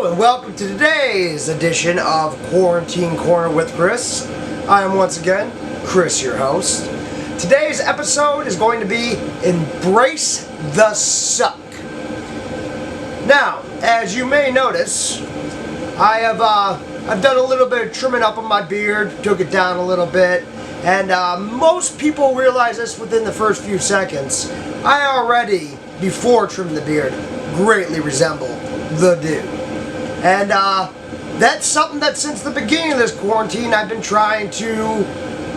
Hello and welcome to today's edition of Quarantine Corner with Chris. I am once again Chris, your host. Today's episode is going to be Embrace the Suck. Now, as you may notice, I've done a little bit of trimming up on my beard, took it down a little bit, and most people realize this within the first few seconds. I already, before trimming the beard, greatly resemble the dude. And that's something that since the beginning of this quarantine I've been trying to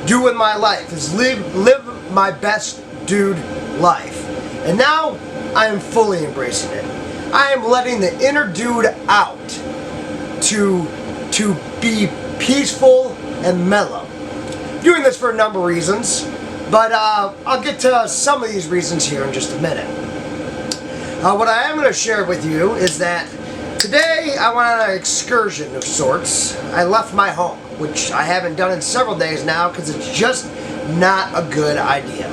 do in my life, is live my best dude life. And now I am fully embracing it. I am letting the inner dude out to be peaceful and mellow. Doing this for a number of reasons, but I'll get to some of these reasons here in just a minute. What I am going to share with you is that today I went on an excursion of sorts. I left my home, which I haven't done in several days now because it's just not a good idea.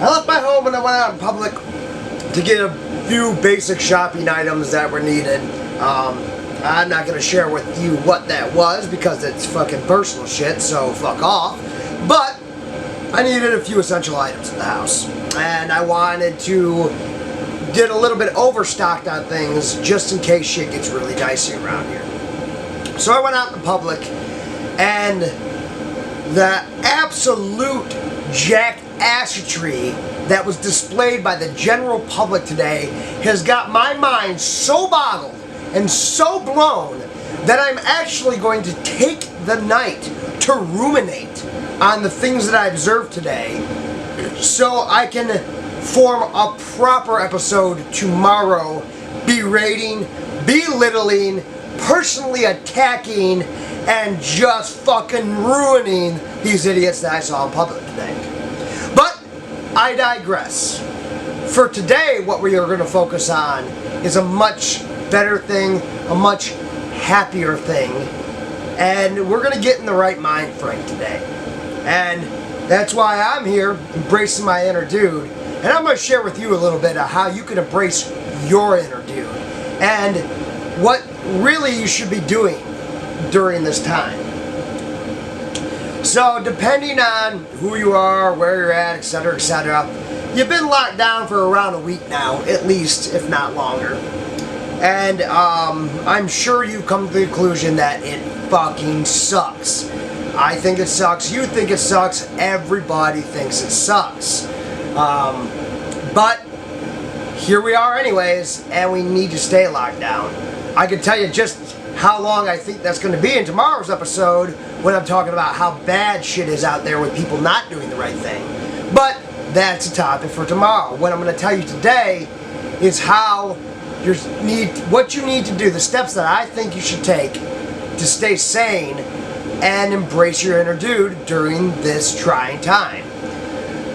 I left my home and I went out in public to get a few basic shopping items that were needed. I'm not going to share with you what that was because it's fucking personal shit, so fuck off. But I needed a few essential items in the house, and I wanted to get a little bit overstocked on things just in case shit gets really dicey around here. So I went out in public, and the absolute jackassery that was displayed by the general public today has got my mind so boggled and so blown that I'm actually going to take the night to ruminate on the things that I observed today so I can form a proper episode tomorrow, berating, belittling, personally attacking, and just fucking ruining these idiots that I saw in public today. But I digress. For today, what we are going to focus on is a much better thing, a much happier thing, and we're going to get in the right mind frame today. And that's why I'm here, embracing my inner dude. And I'm going to share with you a little bit of how you can embrace your inner dude and what really you should be doing during this time. So, depending on who you are, where you're at, etc., etc., you've been locked down for around a week now, at least, if not longer. And I'm sure you've come to the conclusion that it fucking sucks. I think it sucks, you think it sucks, everybody thinks it sucks. But here we are anyways, and we need to stay locked down. I can tell you just how long I think that's going to be in tomorrow's episode when I'm talking about how bad shit is out there with people not doing the right thing. But that's a topic for tomorrow. What I'm going to tell you today is what you need to do, the steps that I think you should take to stay sane and embrace your inner dude during this trying time.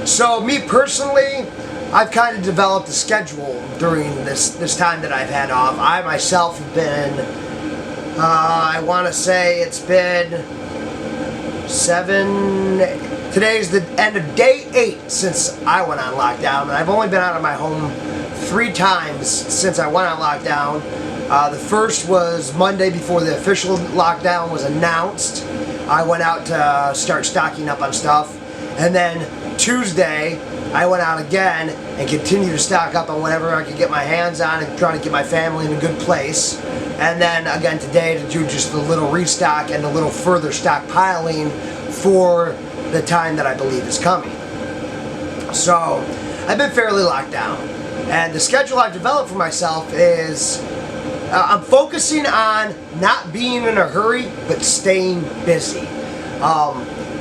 So me personally, I've kind of developed a schedule during this time that I've had off. I myself have been, I want to say it's been today's the end of day 8 since I went on lockdown, and I've only been out of my home 3 times since I went on lockdown. The first was Monday before the official lockdown was announced. I went out to start stocking up on stuff. And then Tuesday, I went out again and continued to stock up on whatever I could get my hands on and try to get my family in a good place. And then again today to do just a little restock and a little further stockpiling for the time that I believe is coming. So, I've been fairly locked down. And the schedule I've developed for myself is I'm focusing on not being in a hurry, but staying busy.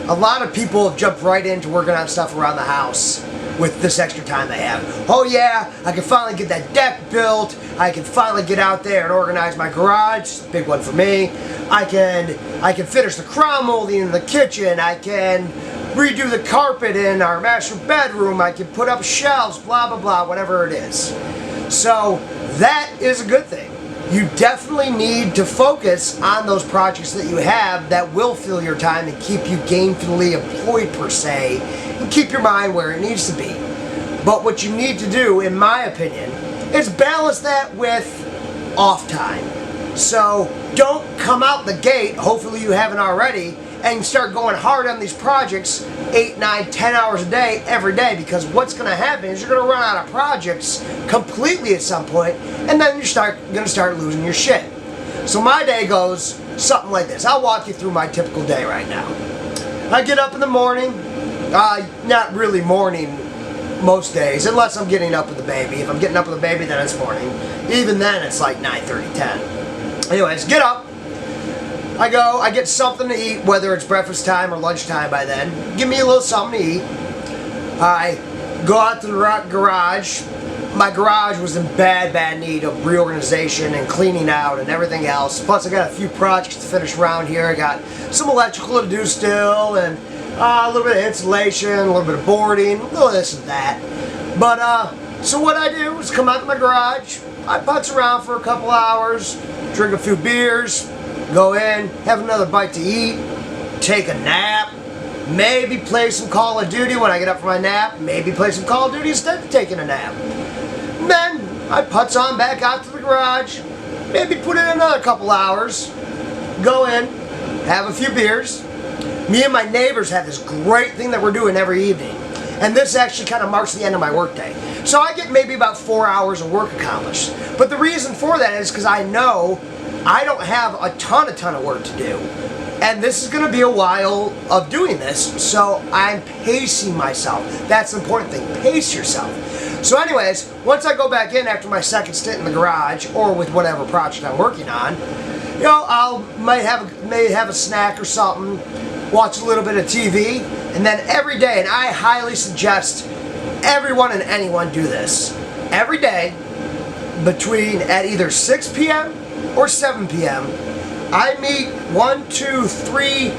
A lot of people have jumped right into working on stuff around the house with this extra time they have. Oh yeah, I can finally get that deck built. I can finally get out there and organize my garage. Big one for me. I can finish the crown molding in the kitchen. I can redo the carpet in our master bedroom. I can put up shelves, blah blah blah, whatever it is. So that is a good thing. You definitely need to focus on those projects that you have that will fill your time and keep you gainfully employed per se, and keep your mind where it needs to be. But what you need to do, in my opinion, is balance that with off time. So don't come out the gate, hopefully you haven't already, and start going hard on these projects 8, 9, 10 hours a day, every day, because what's going to happen is you're going to run out of projects completely at some point, and then you're going to start losing your shit. So my day goes something like this. I'll walk you through my typical day right now. I get up in the morning, not really morning most days, unless I'm getting up with the baby. If I'm getting up with the baby, then it's morning. Even then, it's like 9:30, 10. Anyways, get up. I go, I get something to eat, whether it's breakfast time or lunchtime by then. Give me a little something to eat. I go out to the garage. My garage was in bad need of reorganization and cleaning out and everything else. Plus, I got a few projects to finish around here. I got some electrical to do still, and a little bit of insulation, a little bit of boarding, a little of this and that. But, so what I do is come out to my garage. I putz around for a couple hours, drink a few beers, go in, have another bite to eat, take a nap, maybe play some Call of Duty when I get up from my nap, maybe play some Call of Duty instead of taking a nap. And then I putz on back out to the garage, maybe put in another couple hours, go in, have a few beers. Me and my neighbors have this great thing that we're doing every evening. And this actually kind of marks the end of my workday. So I get maybe about 4 hours of work accomplished. But the reason for that is because I know I don't have a ton of work to do. And this is going to be a while of doing this, so I'm pacing myself. That's the important thing, pace yourself. So anyways, once I go back in after my second stint in the garage, or with whatever project I'm working on, you know, I'll may have a snack or something, watch a little bit of TV, and then every day, and I highly suggest everyone and anyone do this, every day, at either 6 p.m. or 7 p.m., I meet 1, 2, 3,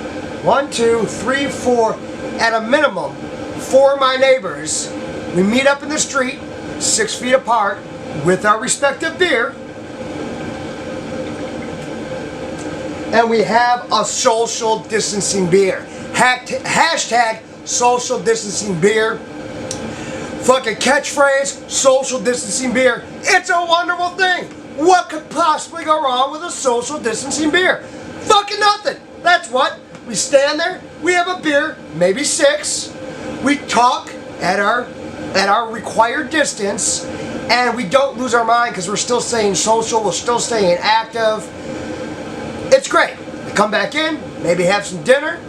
4, at a minimum, 4 of my neighbors. We meet up in the street, 6 feet apart, with our respective beer, and we have a social distancing beer. Hashtag social distancing beer. Fucking catchphrase, social distancing beer. It's a wonderful thing. What could possibly go wrong with a social distancing beer? Fucking nothing. That's what. We stand there, we have a beer, maybe 6. We talk at our required distance, and we don't lose our mind because we're still staying social, we're still staying active. It's great. We come back in, maybe have some dinner,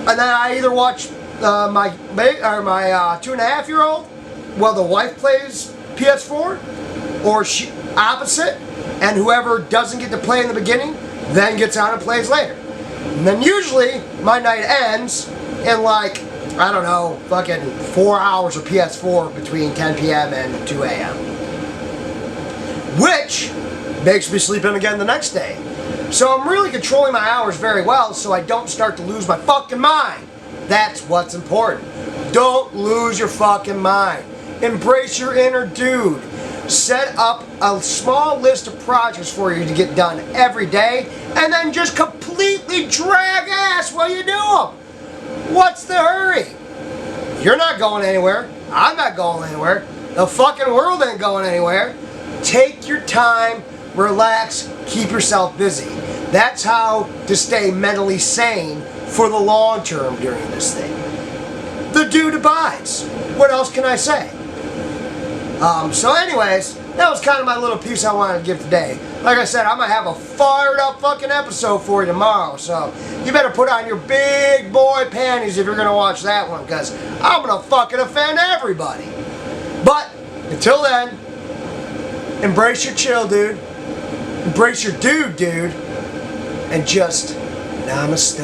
and then I either watch my 2.5-year-old while the wife plays PS4, or opposite, and whoever doesn't get to play in the beginning then gets on and plays later. And then usually my night ends in like, I don't know, fucking 4 hours of PS4 between 10 p.m. and 2 a.m. Which makes me sleep in again the next day. So I'm really controlling my hours very well so I don't start to lose my fucking mind. That's what's important. Don't lose your fucking mind. Embrace your inner dude. Set up a small list of projects for you to get done every day, and then just completely drag ass while you do them. What's the hurry? You're not going anywhere. I'm not going anywhere. The fucking world ain't going anywhere. Take your time, relax, keep yourself busy. That's how to stay mentally sane for the long term during this thing. The dude abides. What else can I say? So anyways, that was kind of my little piece I wanted to give today. Like I said, I'm going to have a fired up fucking episode for you tomorrow. So you better put on your big boy panties if you're going to watch that one, because I'm going to fucking offend everybody. But until then, embrace your chill, dude. Embrace your dude, and just namaste.